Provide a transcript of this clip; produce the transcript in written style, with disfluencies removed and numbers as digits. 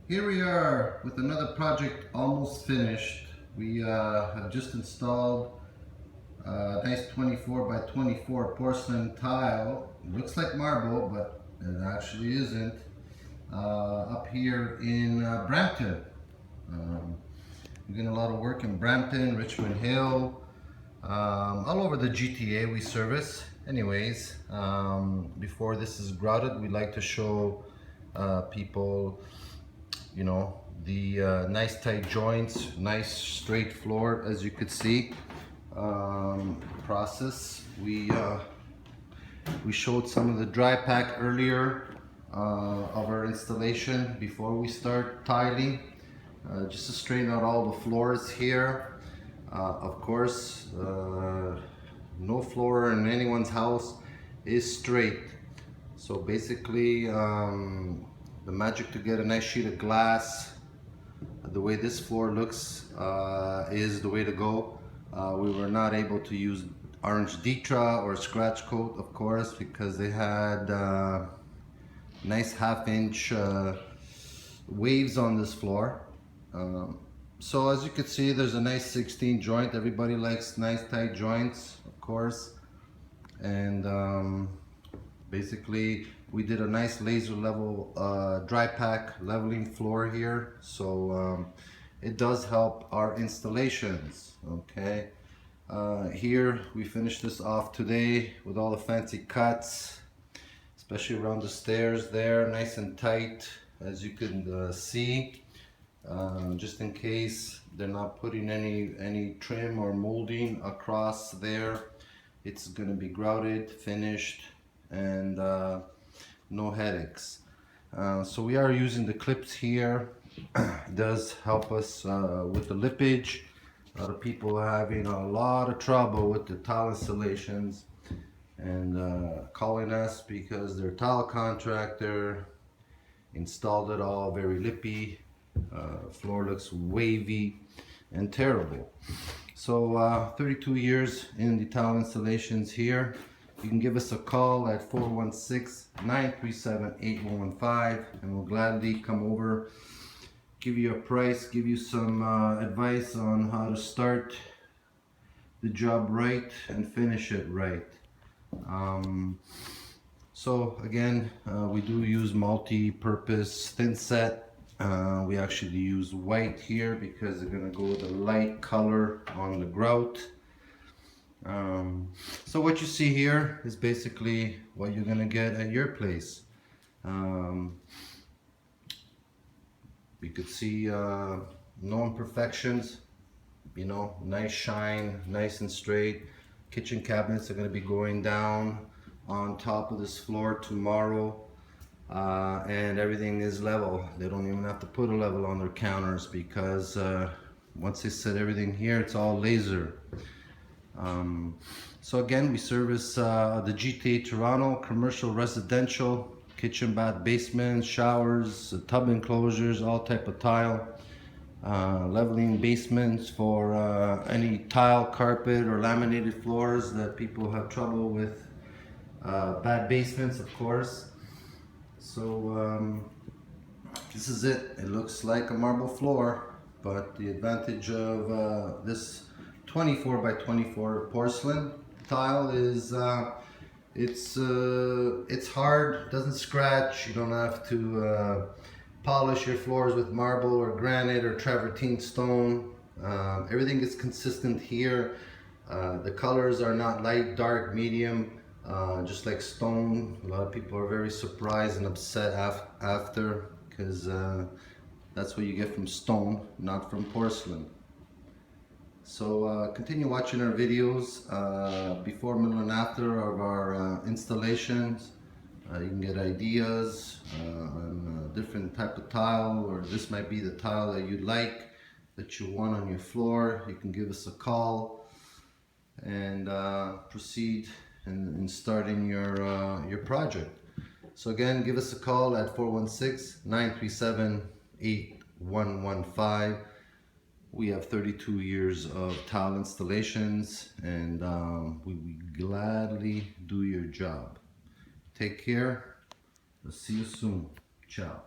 Here we are with another project almost finished. We have just installed a nice 24 by 24 porcelain tile. It looks like marble, but it actually isn't. Up here in Brampton. We're doing a lot of work in Brampton, Richmond Hill, all over the GTA we service. Anyways, before this is grouted, we like to show people, you know, the nice tight joints, nice straight floor. As you could see, process. We showed some of the dry pack earlier of our installation before we start tiling, just to straighten out all the floors here. Of course, no floor in anyone's house is straight. So basically, the magic to get a nice sheet of glass, the way this floor looks, is the way to go. We were not able to use orange Ditra or scratch coat, of course, because they had nice half-inch waves on this floor. So as you can see, there's a nice 16 joint. Everybody likes nice tight joints, of course. And basically we did a nice laser level dry pack leveling floor here, so it does help our installations. Okay, here we finished this off today with all the fancy cuts, especially around the stairs there, nice and tight, as you can see. Just in case they're not putting any trim or molding across there, it's going to be grouted, finished, and no headaches. So we are using the clips here. It does help us with the lippage. A lot of people are having a lot of trouble with the tile installations and calling us because their tile contractor installed it all very lippy. Floor looks wavy and terrible. So 32 years in the tile installations here. You can give us a call at 416-937-8115 and we'll gladly come over, give you a price, give you some advice on how to start the job right and finish it right. So again, we do use multi-purpose thin set. We actually use white here because they're going to go with a light color on the grout. So what you see here is basically what you're going to get at your place. You could see no imperfections, you know, nice shine, nice and straight. Kitchen cabinets are going to be going down on top of this floor tomorrow. And everything is level. They don't even have to put a level on their counters because once they set everything here, it's all laser. So again, we service the GTA Toronto, commercial, residential, kitchen, bath, basement, showers, tub enclosures, all type of tile. Leveling basements for any tile, carpet, or laminated floors that people have trouble with. Bad basements, of course. So this is it. It looks like a marble floor, but the advantage of this 24 by 24 porcelain tile is it's hard, doesn't scratch. You don't have to polish your floors with marble or granite or travertine stone. Everything is consistent here. The colors are not light, dark, medium. Just like stone. A lot of people are very surprised and upset after because that's what you get from stone, not from porcelain. So continue watching our videos before, middle, and after of our installations. You can get ideas on a different type of tile, or this might be the tile that you'd like, that you want on your floor. You can give us a call and proceed in starting your project. So again, give us a call at 416-937-8115. We have 32 years of tile installations, and we will gladly do your job. Take care. I'll see you soon. Ciao.